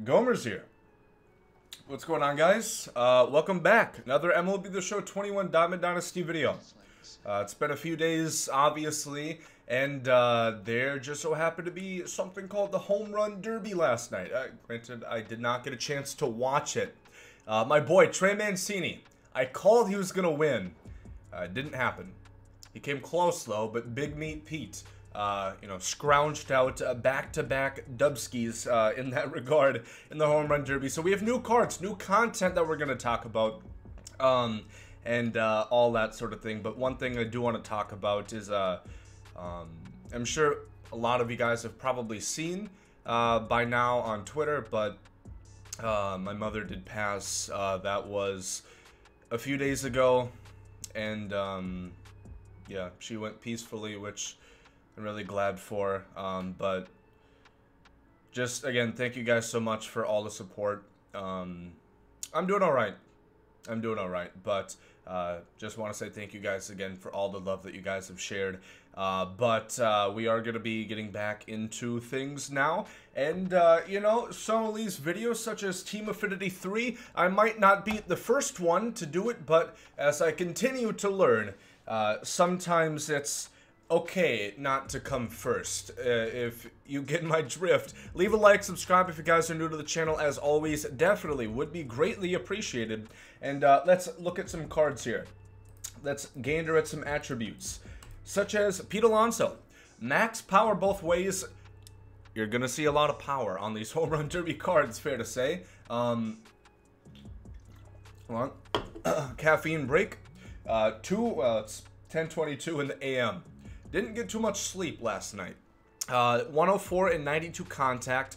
Gomer's here. What's going on, guys? Welcome back. Another MLB The Show 21 Diamond Dynasty video. It's been a few days, obviously, and there just so happened to be something called the Home Run Derby last night. Granted, I did not get a chance to watch it. My boy, Trey Mancini, I called he was going to win. It didn't happen. He came close, though, but Big Meat Pete, scrounged out back-to-back dubskis in that regard in the Home Run Derby. So we have new cards, new content that we're going to talk about, and all that sort of thing. But one thing I do want to talk about is, I'm sure a lot of you guys have probably seen by now on Twitter, but my mother did pass. That was a few days ago, and yeah, she went peacefully, which I'm really glad for. But just again, thank you guys so much for all the support. I'm doing all right. I'm doing all right, but just want to say thank you guys again for all the love that you guys have shared. But we are going to be getting back into things now. And, some of these videos, such as Team Affinity 3, I might not be the first one to do it, but as I continue to learn, sometimes it's okay not to come first. If you get my drift, leave a like, subscribe if you guys are new to the channel. As always, definitely would be greatly appreciated. And let's look at some cards here. Let's gander at some attributes, such as Pete Alonso. Max power both ways. You're gonna see a lot of power on these Home Run Derby cards, fair to say. Hold on. Caffeine break. It's 10:22 in the AM. Didn't get too much sleep last night. 104 and 92 contact.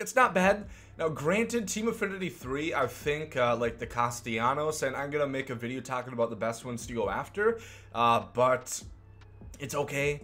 It's not bad. Now, granted, Team Affinity 3, I think, like the Castellanos, and I'm going to make a video talking about the best ones to go after, but it's okay.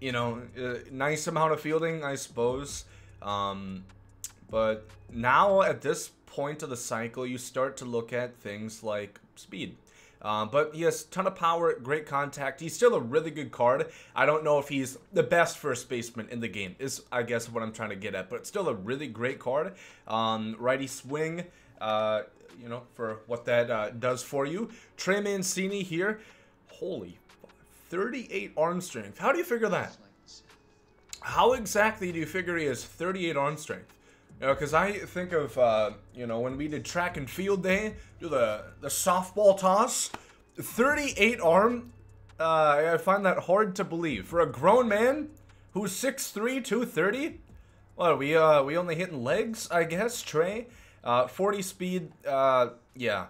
Nice amount of fielding, I suppose. But now, at this point of the cycle, you start to look at things like speed. But he has a ton of power, great contact. He's still a really good card. I don't know if he's the best first baseman in the game, is I guess what I'm trying to get at. But still a really great card. Righty swing, for what that does for you. Trey Mancini here. Holy, 38 arm strength. How do you figure that? How exactly do you figure he has 38 arm strength? Because I think of, when we did track and field day, do the softball toss, 38 arm, I find that hard to believe. For a grown man who's 6'3", 230, what, we only hitting legs, I guess, Trey? 40 speed, yeah.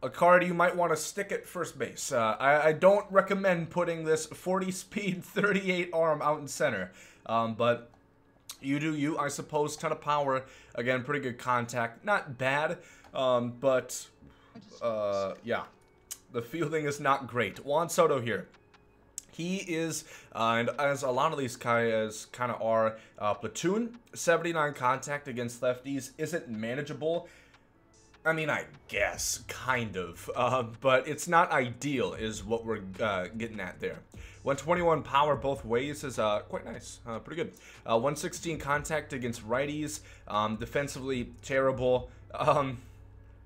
A card you might want to stick at first base. I don't recommend putting this 40 speed, 38 arm out in center, but you do you, I suppose. Ton of power. Again, pretty good contact. Not bad, but yeah. The fielding is not great. Juan Soto here. He is, and as a lot of these guys kind of are, platoon. 79 contact against lefties isn't manageable. I mean, I guess, kind of, but it's not ideal is what we're getting at there. 121 power both ways is quite nice, pretty good. 116 contact against righties, defensively terrible.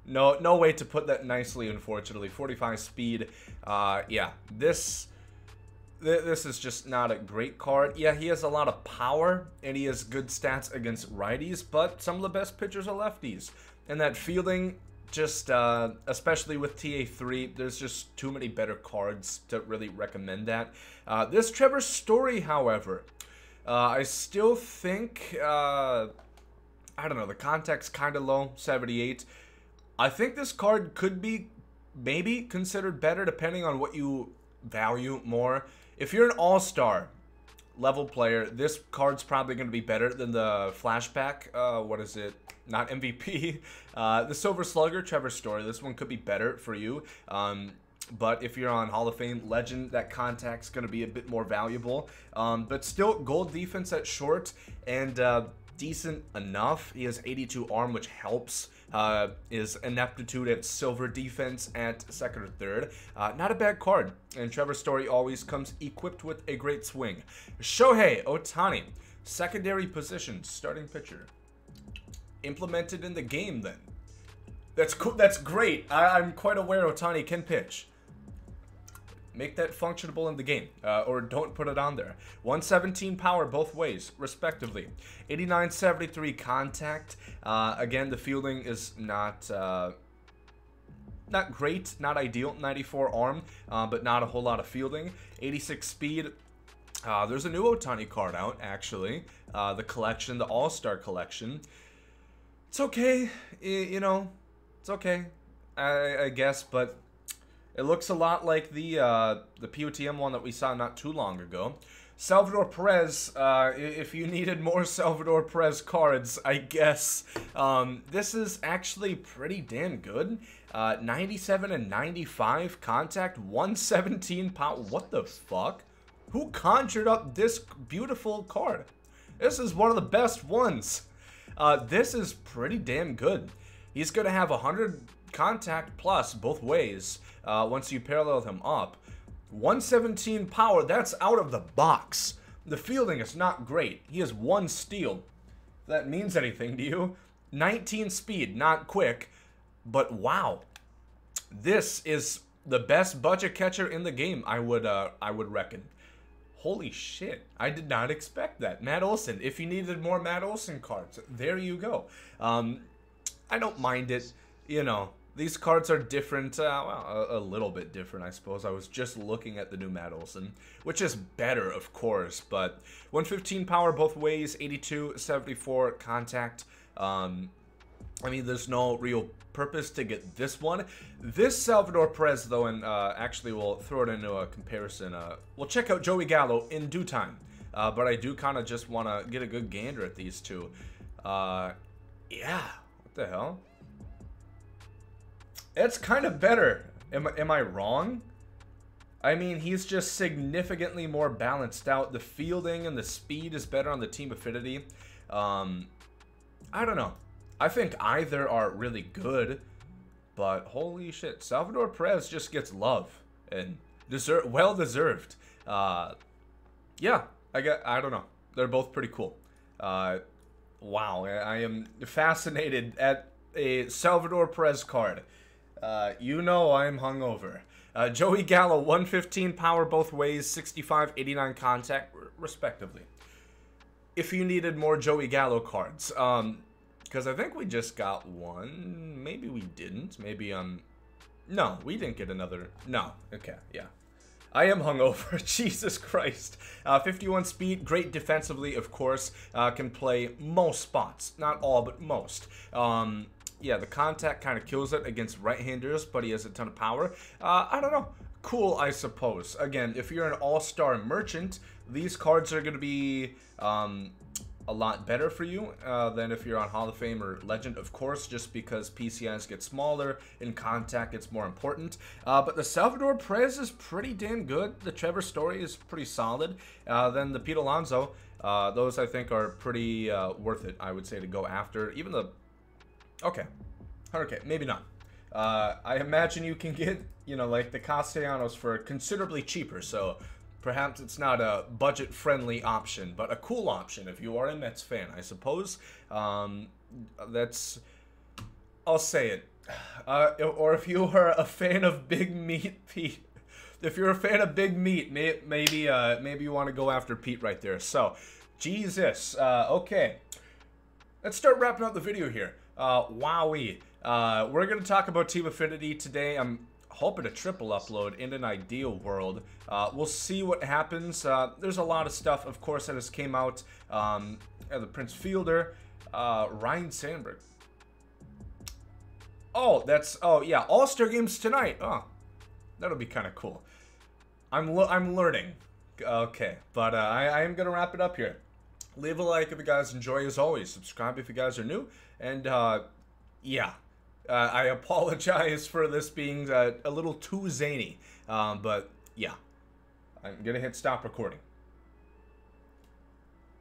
No way to put that nicely, unfortunately. 45 speed, yeah, this is just not a great card. Yeah, he has a lot of power, and he has good stats against righties, but some of the best pitchers are lefties. And that fielding, just, especially with TA3, there's just too many better cards to really recommend that. This Trevor Story, however, I still think, I don't know, the contact's kind of low, 78. I think this card could be maybe considered better depending on what you value more. If you're an all-star level player, this card's probably going to be better than the flashback, what is it? Not MVP. The Silver Slugger, Trevor Story. This one could be better for you. But if you're on Hall of Fame Legend, that contact's going to be a bit more valuable. But still, gold defense at short and decent enough. He has 82 arm, which helps. His ineptitude at silver defense at second or third. Not a bad card. And Trevor Story always comes equipped with a great swing. Shohei Ohtani, secondary position, starting pitcher. implemented in the game then. That's cool. That's great. I'm quite aware Ohtani can pitch. Make that functionable in the game, or don't put it on there. 117 power both ways, respectively. 89-73 contact. Again, the fielding is not great, not ideal. 94 arm, but not a whole lot of fielding. 86 speed. There's a new Ohtani card out, actually. The collection, the All-Star collection. It's okay, you know, it's okay, I guess, but it looks a lot like the POTM one that we saw not too long ago. Salvador Perez, if you needed more Salvador Perez cards, I guess. This is actually pretty damn good. 97 and 95 contact, 117 power. What the fuck? Who conjured up this beautiful card? This is one of the best ones. This is pretty damn good. He's going to have 100 contact plus both ways once you parallel him up. 117 power, that's out of the box. The fielding is not great. He has 1 steal. If that means anything to you. 19 speed, not quick, but wow. This is the best budget catcher in the game, I would reckon. Holy shit, I did not expect that. Matt Olson, if you needed more Matt Olson cards, there you go. I don't mind it, you know. These cards are different, well, a little bit different, I suppose. I was just looking at the new Matt Olson, which is better, of course, but 115 power both ways, 82-74 contact. I mean, there's no real purpose to get this one. This Salvador Perez, though, and actually we'll throw it into a comparison. We'll check out Joey Gallo in due time, but I do kind of just want to get a good gander at these two. Yeah, what the hell? It's kind of better. Am I wrong? I mean, he's just significantly more balanced out. The fielding and the speed is better on the Team Affinity. I don't know. I think either are really good, but holy shit, Salvador Perez just gets love and well deserved. Yeah, I don't know. They're both pretty cool. Wow, I am fascinated at a Salvador Perez card. You know I'm hungover. Joey Gallo, 115 power both ways, 65-89 contact, respectively. If you needed more Joey Gallo cards, because I think we just got one. Maybe we didn't. Maybe, no, we didn't get another. No, okay, yeah. I am hungover, Jesus Christ. 51 speed, great defensively, of course. Can play most spots. Not all, but most. Yeah, the contact kind of kills it against right-handers, but he has a ton of power. I don't know. Cool, I suppose. Again, if you're an all-star merchant, these cards are going to be a lot better for you than if you're on Hall of Fame or Legend, of course, just because PCIs get smaller and contact gets more important. But the Salvador Perez is pretty damn good. The Trevor Story is pretty solid. Then the Pete Alonso, those I think are pretty worth it, I would say, to go after. Even the... Okay, 100K, maybe not. I imagine you can get, you know, like the Castellanos for considerably cheaper, so perhaps it's not a budget-friendly option, but a cool option if you are a Mets fan, I suppose. That's, I'll say it. Or if you are a fan of Big Meat Pete, if you're a fan of Big Meat, maybe you want to go after Pete right there. So, Jesus. Okay, let's start wrapping up the video here. Wowee. We're going to talk about Team Affinity today. I'm hoping to triple upload in an ideal world. We'll see what happens. There's a lot of stuff, of course, that has came out. The Prince Fielder, Ryan Sandberg. Oh, oh yeah, All-Star games tonight. Oh, that'll be kind of cool. I'm learning. Okay, but I am going to wrap it up here. Leave a like if you guys enjoy, as always. Subscribe if you guys are new. And, yeah. I apologize for this being a little too zany. But, yeah. I'm going to hit stop recording.